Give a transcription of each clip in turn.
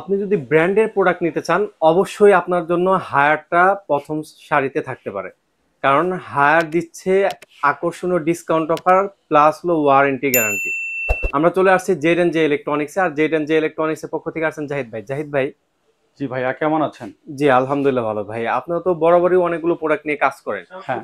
আপনি যদি ব্র্যান্ডের প্রোডাক্ট নিতে চান অবশ্যই আপনার জন্য হায়ারটা প্রথম সারিতে থাকতে পারে। কারণ হায়ার দিচ্ছে আকর্ষণীয় ডিসকাউন্ট অফার প্লাস হলো ওয়ারেন্টি গ্যারান্টি। আমরা চলে আসছি জেড এন্ড জে ইলেকট্রনিক্সে। আর জেড এন্ড জে ইলেকট্রনিক্সের পক্ষ থেকে আসছেন জাহিদ ভাই। জাহিদ ভাই, জি ভাইয়া, কেমন আছেন? জি আলহামদুলিল্লাহ ভালো। ভাই আপনারা তো বরাবরই অনেকগুলো প্রোডাক্ট নিয়ে কাজ করেন। হ্যাঁ,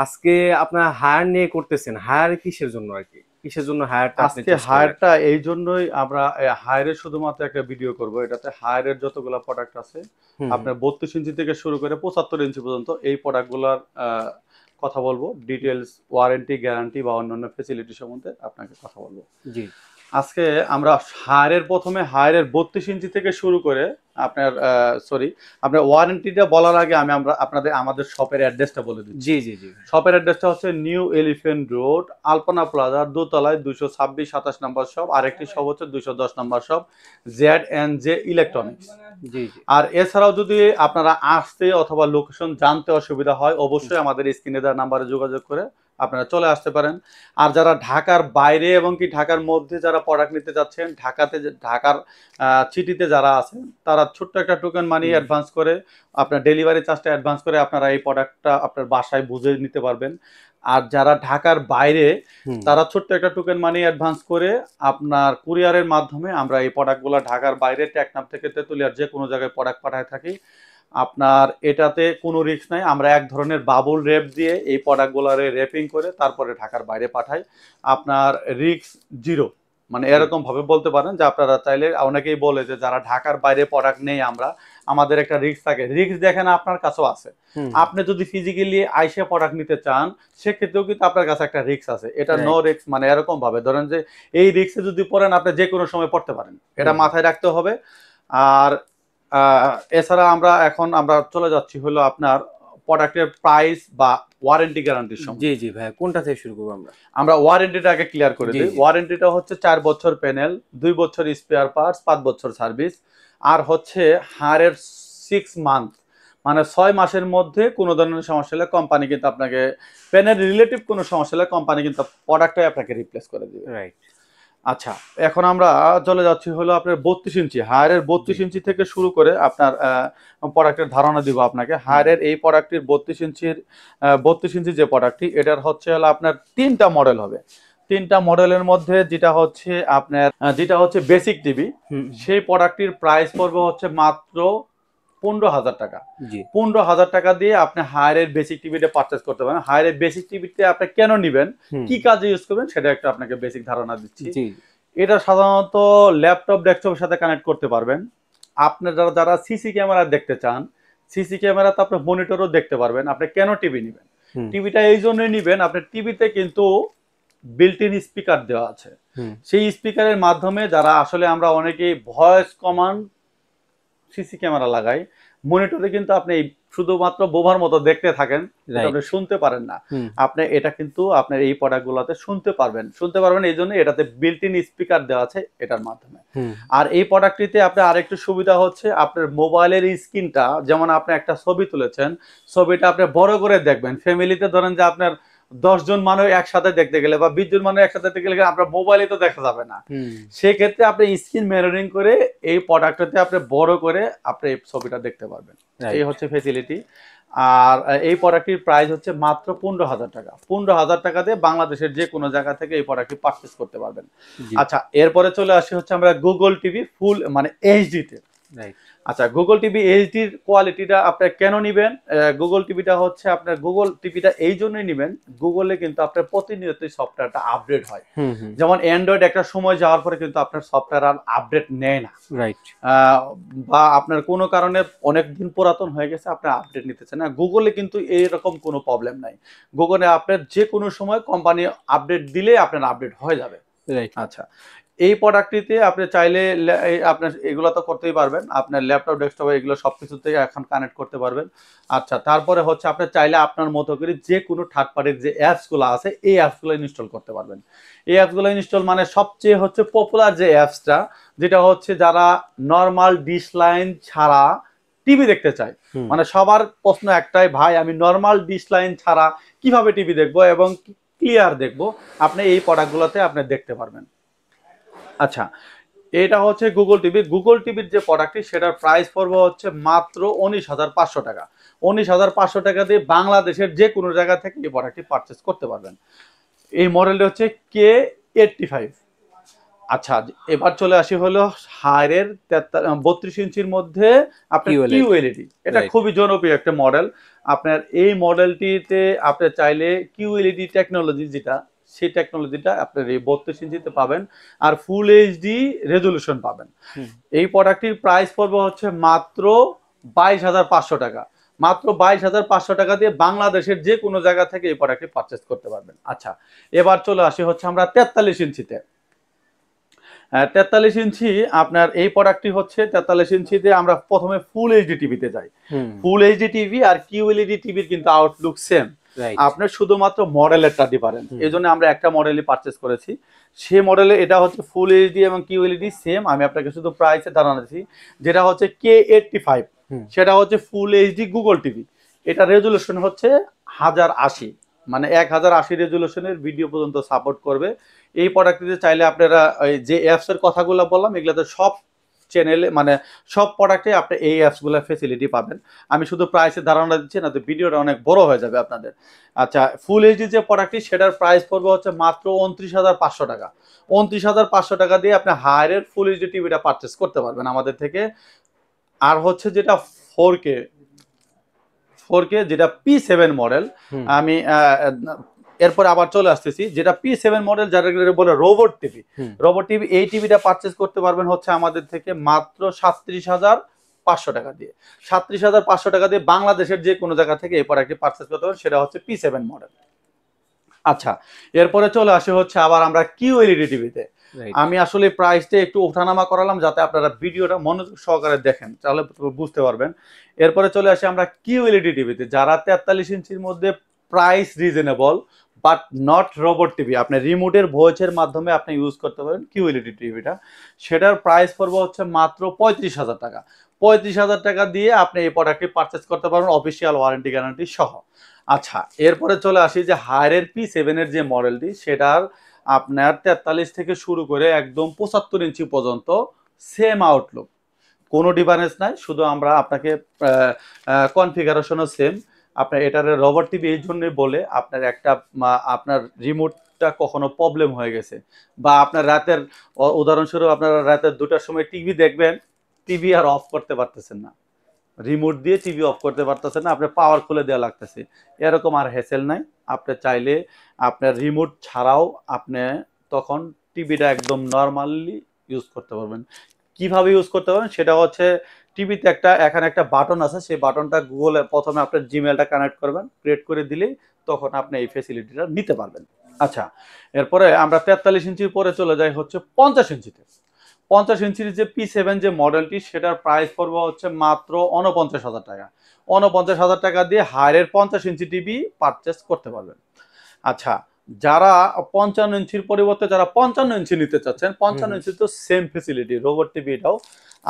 আজকে আপনার হায়ার নিয়ে করতেছেন, হায়ার কিসের জন্য আর কি, কিসের জন্য হায়ারটা আপনি আজকে চুজ করলেন? হায়ারটা এই জন্যই আমরা হায়ারের শুধুমাত্র একটা ভিডিও করব। এটাতে হায়ারের যতগুলো প্রোডাক্ট আছে, হুম হুম। আপনার 32 ইঞ্চি থেকে শুরু করে 75 ইঞ্চি পর্যন্ত এই প্রোডাক্টগুলোর কথা বলবো। ডিটেলস, ওয়ারেন্টি, গ্যারান্টি বা অন্যান্য ফেসিলিটি সম্বন্ধে আপনাকে কথা বলবো। জি আজকে আমরা প্রথমে হায়ারের 32 ইঞ্চি থেকে শুরু করে আপনার আপনার ওয়ারেন্টিটা বলার আগে আপনাদের আমাদের শপের অ্যাড্রেসটা বলে দিচ্ছি। জি জি জি। শপের অ্যাড্রেসটা হচ্ছে New Elephant Road, Alpana Plaza, দোতলায় 226-27 নম্বর শপ। আরেকটি শপ হচ্ছে 210 নম্বর shop, Z and J electronics. জি জি। আর এছাড়াও যদি আপনারা আসতে অথবা লোকেশন জানতে অসুবিধা হয়, অবশ্যই আমাদের স্ক্রিনে দেওয়া নাম্বারে যোগাযোগ করে আপনারা চলে আসতে পারেন। আর যারা ঢাকার বাইরে এবং কি ঢাকার মধ্যে যারা প্রোডাক্ট নিতে যাচ্ছেন, ঢাকার সিটিতে যারা আছেন, তারা ছোট্ট একটা টোকেন মানি অ্যাডভান্স করে আপনার ডেলিভারি চার্জটা অ্যাডভান্স করে আপনারা এই প্রোডাক্টটা আপনার বাসায় বুঝে নিতে পারবেন। আর যারা ঢাকার বাইরে, তারা ছোট্ট একটা টোকেন মানি অ্যাডভান্স করে আপনার কুরিয়ারের মাধ্যমে আমরা এই প্রোডাক্টগুলো ঢাকার বাইরে টেকনাফ থেকে তেতুলিয়ার যে কোনো জায়গায় প্রোডাক্ট পাঠায় থাকি। আপনার এটাতে কোনো রিস্ক নাই। আমরা এক ধরনের বাবুল রেপ দিয়ে এই প্রোডাক্টগুলোরে র্যাপিং করে তারপরে ঢাকার বাইরে পাঠাই। আপনার রিস্ক জিরো, মানে এরকম ভাবে বলতে পারেন যে আপনারা চাইলে, অনেকেই বলে যে যারা ঢাকার বাইরে প্রোডাক্ট নেই আমরা, আমাদের একটা রিস্ক থাকে। রিস্ক দেখেন আপনার কাছেও আছে। আপনি যদি ফিজিক্যালি আইসে প্রোডাক্ট নিতে চান, সেক্ষেত্রেও কিন্তু আপনার কাছে একটা রিস্ক আছে। এটা নো রিস্ক, মানে এরকম ভাবে ধরেন যে এই রিস্কে যদি পড়েন আপনি যে কোনো সময় পড়তে পারেন, এটা মাথায় রাখতে হবে। আর এছাড়া আমরা চলে যাচ্ছি হলো আপনার প্রোডাক্টের প্রাইস বা ওয়ারেন্টি গ্যারান্টির জি সম্বন্ধে। জি ভাই, কোনটা থেকে শুরু করবো আমরা? আমরা ওয়ারেন্টিটা আগে ক্লিয়ার করে জি দিই। জি। ওয়ারেন্টিটা হচ্ছে 4 বছর প্যানেল, 2 বছর স্পেয়ার পার্টস, 5 বছর সার্ভিস। আর হচ্ছে হারের 6 মান্থ, মানে 6 মাসের মধ্যে কোনো ধরনের সমস্যা হলে কোম্পানি কিন্তু আপনাকে, প্যানের রিলেটিভ কোনো সমস্যা হলে কোম্পানি কিন্তু প্রোডাক্টটাই আপনাকে রিপ্লেস করে দিবে। রাইট। আচ্ছা, এখন আমরা চলে যাচ্ছি হলো আপনার 32 ইঞ্চি। হায়ারের 32 ইঞ্চি থেকে শুরু করে আপনার প্রোডাক্টের ধারণা দিব আপনাকে। হায়ারের এই প্রোডাক্টটির 32 ইঞ্চি যে প্রোডাক্টটি, এটার হচ্ছে হলো আপনার 3টা মডেল হবে। 3টা মডেলের মধ্যে যেটা হচ্ছে বেসিক টিভি, সেই প্রোডাক্টটির প্রাইস পড়বে হচ্ছে মাত্র 15,000 টাকা। জি 15,000 টাকা দিয়ে আপনি হায়ারের বেসিক টিভিটা পারচেস করতে পারেন। হায়ারের বেসিক টিভিতে আপনি কেন নিবেন, কি কাজে ইউজ করবেন, সেটা একটু আপনাকে বেসিক ধারণা দিচ্ছি। জি। এটা সাধারণত ল্যাপটপ, ডেস্কটপের সাথে কানেক্ট করতে পারবেন। আপনি যারা সিসি ক্যামেরা দেখতে চান, সিসি ক্যামেরাতে আপনি মনিটরও দেখতে পারবেন। আপনি কেন টিভি নেবেন, টিভিটা এই জন্যই নিবেন, আপনার টিভিতে কিন্তু বিল্ট ইন স্পিকার দেওয়া আছে। সেই স্পিকারের মাধ্যমে যারা আসলে আমরা অনেকেই ভয়েস কমান্ড সিসি ক্যামেরা লাগাই, মনিটরে কিন্তু আপনি শুধুমাত্র বোমার মতো দেখতে থাকেন, আপনি শুনতে পারেন না। আপনি এটা কিন্তু আপনার এই প্রোডাক্টগুলোতে শুনতে পারবেন এই জন্য এটাতে বিল্ট ইন স্পিকার দেওয়া আছে এটার মাধ্যমে। আর এই প্রোডাক্টটিতে আপনার আরেকটু সুবিধা হচ্ছে, আপনার মোবাইলের স্ক্রিনটা, যেমন আপনি একটা ছবি তুলেছেন, ছবিটা আপনি বড় করে দেখবেন। ফ্যামিলিতে ধরেন যে আপনার 10 জন মানুষ একসাথে দেখতে গেলে বা 20 জন মানুষ একসাথে দেখতে গেলে আপনার মোবাইলে তো দেখা যাবে না। সেক্ষেত্রে আপনি স্ক্রিন মিররিং করে এই প্রোডাক্টটাতে আপনি বড় করে আপনি এই ছবিটা দেখতে পারবেন। এই হচ্ছে ফ্যাসিলিটি। আর এই প্রোডাক্টটির প্রাইস হচ্ছে মাত্র 15,000 টাকা। 15,000 টাকা দিয়ে বাংলাদেশের যে কোনো জায়গা থেকে এই প্রোডাক্টটি পারচেস করতে পারবেন। আচ্ছা, এরপরে চলে আসি হচ্ছে আমরা গুগল টিভি ফুল মানে এইচডি তে। আচ্ছা, গুগল টিভি এইচডির কোয়ালিটিটা আপনি কেন নেবেন? গুগল টিভিটা হচ্ছে আপনার, গুগল টিভিটা এই জন্যই নেবেন, গুগলে কিন্তু আপনার প্রতিনিয়তই সফটওয়্যারটা আপডেট হয়। যেমন অ্যান্ড্রয়েড একটা সময় যাওয়ার পরে কিন্তু আপনার সফটওয়্যার আর আপডেট নেয় না। রাইট। বা আপনার কোনো কারণে অনেকদিন পুরাতন হয়ে গেছে, আপনি আপডেট নিতেছেন না, গুগলে কিন্তু এইরকম কোনো প্রবলেম নাই। গুগলে আপনার যে কোনো সময় কোম্পানি আপডেট দিলে আপনার আপডেট হয়ে যাবে। আচ্ছা, এই প্রোডাক্টটিতে আপনি চাইলে আপনার এগুলো তো করতেই পারবেন, আপনার ল্যাপটপ, ডেস্কটপ এগুলো সবকিছুতেই এখন কানেক্ট করতে পারবেন। আচ্ছা, তারপরে হচ্ছে আপনি চাইলে আপনার মতো করে যে কোনো থার্ড পার্টির যে অ্যাপসগুলো আছে এই অ্যাপসগুলো ইনস্টল করতে পারবেন। এই অ্যাপসগুলো ইনস্টল মানে সবচেয়ে হচ্ছে পপুলার যে অ্যাপসটা, যেটা হচ্ছে যারা নর্মাল ডিশ লাইন ছাড়া টিভি দেখতে চায়, মানে সবার প্রশ্ন একটাই, ভাই আমি নর্মাল ডিশ লাইন ছাড়া কিভাবে টিভি দেখবো এবং ক্লিয়ার দেখবো, আপনি এই প্রোডাক্টগুলোতে আপনি দেখতে পারবেন। আচ্ছা, এটা হচ্ছে গুগল টিভি। গুগল টিভির যে প্রোডাক্টটি সেটার প্রাইস পড়বে হচ্ছে মাত্র 19,500 টাকা। 19,500 টাকা দিয়ে বাংলাদেশের যে কোনো জায়গা থেকে এই প্রোডাক্টটি পারচেস করতে পারবেন। এই মডেলটি হচ্ছে K85। আচ্ছা, এবার চলে আসি হলো হায়ারের 32 ইঞ্চির মধ্যে আপনার কিউএলইডি। এটা খুবই জনপ্রিয় একটা মডেল। আপনার এই মডেলটিতে আপনি চাইলে কিউএলইডি টেকনোলজি যেটা, সেই টেকনোলজিটা আপনার এই 32 ইঞ্চিতে পাবেন, আর ফুল এইচডি রেজলিউশন পাবেন। এই প্রোডাক্টটির প্রাইস পড়বে হচ্ছে মাত্র 22,500 টাকা। মাত্র 22,500 টাকা দিয়ে বাংলাদেশের যে কোনো জায়গা থেকে এই প্রোডাক্টটি পারচেস করতে পারবেন। আচ্ছা, এবার চলে আসি হচ্ছে আমরা 43 ইঞ্চিতে। 43 ইঞ্চি আপনার এই প্রোডাক্টটি হচ্ছে 43 ইঞ্চিতে আমরা প্রথমে ফুল এইচডি টিভিতে যাই। ফুল এইচডি টিভি আর কিউএলইডি টিভির কিন্তু আউটলুক সেম, আপনার শুধুমাত্র মডেলেরটা ডিফারেন্ট। এই জন্য আমরা একটা মডেলই পারচেস করেছি। সে মডেলে এটা হচ্ছে ফুল এইচডি এবং কিউএলইডি সেম। আমি আপনাকে শুধু প্রাইসে ধারণা দিচ্ছি। যেটা হচ্ছে K85, সেটা হচ্ছে ফুল এইচডি গুগল টিভি। এটা রেজলিউশন হচ্ছে 1080, মানে 1080 রেজলিউশনের ভিডিও পর্যন্ত সাপোর্ট করবে। এই প্রোডাক্টটিতে চাইলে আপনারা যে অ্যাপস এর কথাগুলো বললাম, এগুলোতে সব চ্যানেলে মানে সব প্রোডাক্টে আপনি এই অ্যাপসগুলো ফ্যাসিলিটি পাবেন। আমি শুধু প্রাইসের ধারণা দিচ্ছি না তো ভিডিওটা অনেক বড় হয়ে যাবে আপনাদের। আচ্ছা, ফুল এইচডি যে প্রোডাক্টটি সেটার প্রাইস পড়বে হচ্ছে মাত্র 29,500 টাকা। 29,500 টাকা দিয়ে আপনি হায়ারের ফুল এইচডি টিভিটা পারচেস করতে পারবেন আমাদের থেকে। আর হচ্ছে যেটা 4K যেটা P7 মডেল, আমি এরপরে আবার চলে আসতেছি, যেটা P7 মডেল যারা বলে রোবট টিভি। রোবট টিভি, এই টিভিটা পারচেস করতে পারবেন হচ্ছে আমাদের থেকে মাত্র 37,500 টাকা দিয়ে। 37,500 টাকা দিয়ে বাংলাদেশের যে কোনো জায়গা থেকে এই প্রোডাক্টটি পারচেস করতে পারবেন, সেটা হচ্ছে P7 মডেল। আচ্ছা, এরপরে চলে আসে হচ্ছে আবার আমরা কিউএলইডি টিভিতে। আমি আসলে প্রাইসটা একটু ওঠানামা করালাম যাতে আপনারা ভিডিওটা মনোযোগ সহকারে দেখেন, তাহলে বুঝতে পারবেন। এরপরে চলে আসি আমরা কিউএলইডি টিভিতে, যারা 43 ইঞ্চির মধ্যে price reasonable but not robot TV, আপনি রিমোটের ভয়েসের মাধ্যমে আপনি ইউজ করতে পারেন কিউএলইডি টিভিটা। সেটার প্রাইস পড়বে হচ্ছে মাত্র 35,000 টাকা। 35,000 টাকা দিয়ে আপনি এই প্রোডাক্টটি পারচেস করতে পারবেন অফিসিয়াল ওয়ারেন্টি গ্যারান্টি সহ। আচ্ছা, এরপরে চলে আসি যে হায়ারের P7 এর যে মডেলটি, সেটার আপনার 43 থেকে শুরু করে একদম 75 ইঞ্চি পর্যন্ত সেম আউটলুক, কোনো ডিফারেন্স নাই। শুধু আমরা আপনাকে কনফিগারেশনও সেম। আপনার এটার রোবট টিভি এই জন্যই বলে, আপনার একটা আপনার রিমোটটা কখনো প্রবলেম হয়ে গেছে, বা আপনার রাতের উদাহরণস্বরূপ আপনারা রাতের 2টার সময় টিভি দেখবেন, টিভি আর অফ করতে পারতেছেন না, রিমোট দিয়ে টিভি অফ করতে পারতেছেন না, আপনার পাওয়ার খুলে দেওয়া লাগতেছে, এরকম আর হ্যাসেল নাই। আপনি চাইলে আপনার রিমোট ছাড়াও আপনি তখন টিভিটা একদম নর্মালি ইউজ করতে পারবেন। কিভাবে ইউজ করতে পারবেন সেটা হচ্ছে, টিভিতে এখানে একটা বাটন আছে, সেই বাটনটা গুগলে প্রথমে আপনার জিমেলটা কানেক্ট করবেন, ক্রিয়েট করে দিলেই তখন আপনি এই ফ্যাসিলিটিটা নিতে পারবেন। আচ্ছা, এরপরে আমরা 43 ইঞ্চির পরে চলে যাই হচ্ছে 50 ইঞ্চিতে। 50 ইঞ্চির যে P7 যে মডেলটি, সেটার প্রাইস পড়বে হচ্ছে মাত্র 49,000 টাকা। 49,000 টাকা দিয়ে হায়ারের 50 ইঞ্চি টিভি পারচেস করতে পারবেন। আচ্ছা, যারা 55 ইঞ্চির পরিবর্তে যারা 55 ইঞ্চি নিতে চাচ্ছেন, 55 ইঞ্চি তো সেম ফ্যাসিলিটি রোবট টিভি, এটাও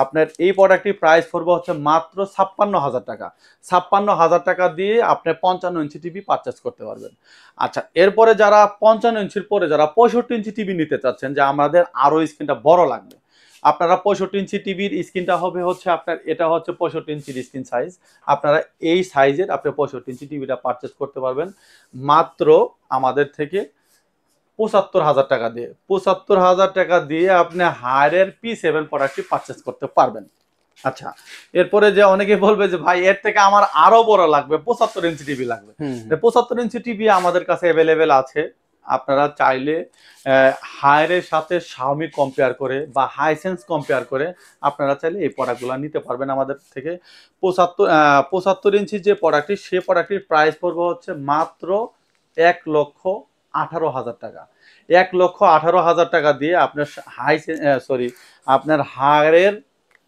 আপনার এই প্রোডাক্টটির প্রাইস পড়বে হচ্ছে মাত্র 56,000 টাকা। 56,000 টাকা দিয়ে আপনি 55 ইঞ্চি টিভি পারচেস করতে পারবেন। আচ্ছা, এরপরে যারা 55 ইঞ্চির পরে যারা 65 ইঞ্চি টিভি নিতে চাচ্ছেন, যে আমাদের আরো স্ক্রিনটা বড় লাগবে, আপনারা 65 ইঞ্চি টিভির স্ক্রিনটা হবে হচ্ছে আপনার, এটা হচ্ছে 65 ইঞ্চির স্ক্রিন সাইজ। আপনারা এই সাইজের আপনি 65 ইঞ্চি টিভিটা পারচেস করতে পারবেন মাত্র আমাদের থেকে 75,000 টাকা দিয়ে। 75,000 টাকা দিয়ে আপনি হায়ারের P7 প্রোডাক্টটি পারচেস করতে পারবেন। আচ্ছা, এরপরে যে অনেকে বলবে যে ভাই এর থেকে আমার আরো বড় লাগবে, 75 ইঞ্চি টিভি লাগবে। 75 ইঞ্চি টিভি আমাদের কাছে অ্যাভেলেবেল আছে। আপনারা চাইলে হায়ারের সাথে শাওমি কম্পেয়ার করে বা হাইসেন্স কম্পেয়ার করে আপনারা চাইলে এই প্রোডাক্টগুলো নিতে পারবেন আমাদের থেকে। 75 ইঞ্চি যে প্রোডাক্টটি, সেই প্রোডাক্টটির প্রাইস পড়বে হচ্ছে মাত্র 1,18,000 টাকা। 1,18,000 টাকা দিয়ে আপনার আপনার হায়ারের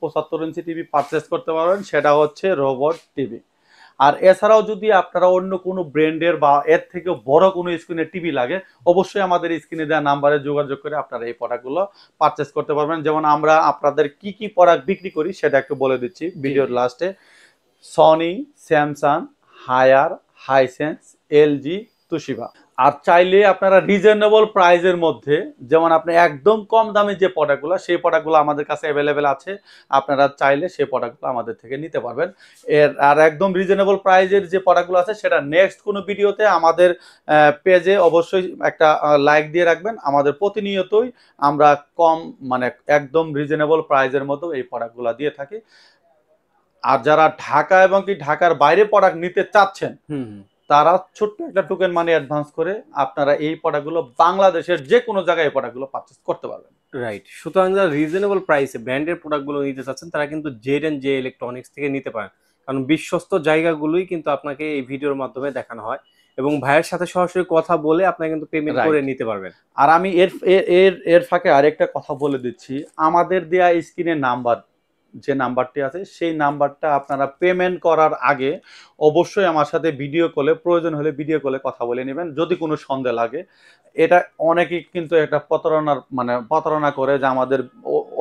75 ইঞ্চি টিভি পারচেস করতে পারবেন, সেটা হচ্ছে রোবট টিভি। আর এছাড়াও যদি আপনারা অন্য কোনো ব্র্যান্ডের বা এর থেকে বড় কোনো স্ক্রিনের টিভি লাগে, অবশ্যই আমাদের স্ক্রিনে দেওয়া নাম্বারে যোগাযোগ করে আপনারা এই প্রোডাক্টগুলো পারচেস করতে পারবেন। যেমন আমরা আপনাদের কি কি প্রোডাক্ট বিক্রি করি সেটা একটু বলে দিচ্ছি ভিডিওর লাস্টে। Sony, Samsung, Haier, Hisense, LG, Toshiba. আর চাইলে আপনারা রিজনেবল প্রাইজের মধ্যে, যেমন আপনি একদম কম দামে যে প্রোডাক্টগুলো, সেই প্রোডাক্টগুলো আমাদের কাছে অ্যাভেলেবেল আছে। আপনারা চাইলে সেই প্রোডাক্টগুলো আমাদের থেকে নিতে পারবেন। আর একদম রিজনেবল প্রাইজের যে প্রোডাক্টগুলো আছে সেটা নেক্সট কোনো ভিডিওতে আমাদের পেজে অবশ্যই একটা লাইক দিয়ে রাখবেন। আমাদের প্রতিনিয়তই আমরা কম মানে একদম রিজনেবল প্রাইজের মতো এই প্রোডাক্টগুলো দিয়ে থাকি। আর যারা ঢাকা এবং কি ঢাকার বাইরে প্রোডাক্ট নিতে চাচ্ছেন, তারা ছোট্ট একটা টোকেন মানি অ্যাডভান্স করে আপনারা এই প্রোডাক্টগুলো বাংলাদেশের যে কোনো জায়গায় এই প্রোডাক্টগুলো পারচেজ করতে পারবেন। রাইট। সুতরাং যারা রিজনেবল প্রাইসে ব্র্যান্ডের প্রোডাক্টগুলো নিতে চাচ্ছেন তারা কিন্তু জেড ইলেকট্রনিক্স থেকে নিতে পারেন, কারণ বিশ্বস্ত জায়গাগুলোই কিন্তু আপনাকে এই ভিডিওর মাধ্যমে দেখানো হয় এবং ভাইয়ের সাথে সরাসরি কথা বলে আপনারা কিন্তু পেমেন্ট করে নিতে পারবেন। আর আমি এর এর এর ফাঁকে আরেকটা কথা বলে দিচ্ছি, আমাদের দেয়া স্ক্রিনের নাম্বার, যে নাম্বারটি আছে সেই নাম্বারটা আপনারা পেমেন্ট করার আগে অবশ্যই আমার সাথে ভিডিও কলে, প্রয়োজন হলে ভিডিও কলে কথা বলে নেবেন যদি কোনো সন্দেহ লাগে। এটা অনেকেই কিন্তু একটা প্রতারণা করে যে আমাদের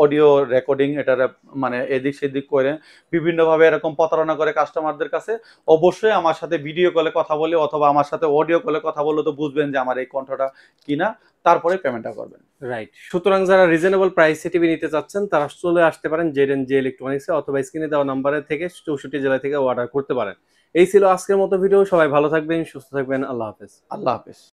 অডিও রেকর্ডিং এটা মানে এদিক সেদিক করে বিভিন্নভাবে এরকম প্রতারণা করে কাস্টমারদের কাছে। অবশ্যই আমার সাথে ভিডিও কলে কথা বলে অথবা আমার সাথে অডিও কলে কথা বললে তো বুঝবেন যে আমার এই কণ্ঠটা কিনা, তারপরে পেমেন্টটা করবেন। রাইট। সুতরাং যারা রিজনেবল প্রাইসে টিভি নিতে চাচ্ছেন তারা চলে আসতে পারেন জে ইলেকট্রনিক্সে অথবা স্ক্রিনে দেওয়া নাম্বারে থেকে 64 জেলা থেকে অর্ডার করতে পারেন। এই ছিল আজকের মতো ভিডিও। সবাই ভালো থাকবেন, সুস্থ থাকবেন। আল্লাহ হাফেজ। আল্লাহ হাফেজ।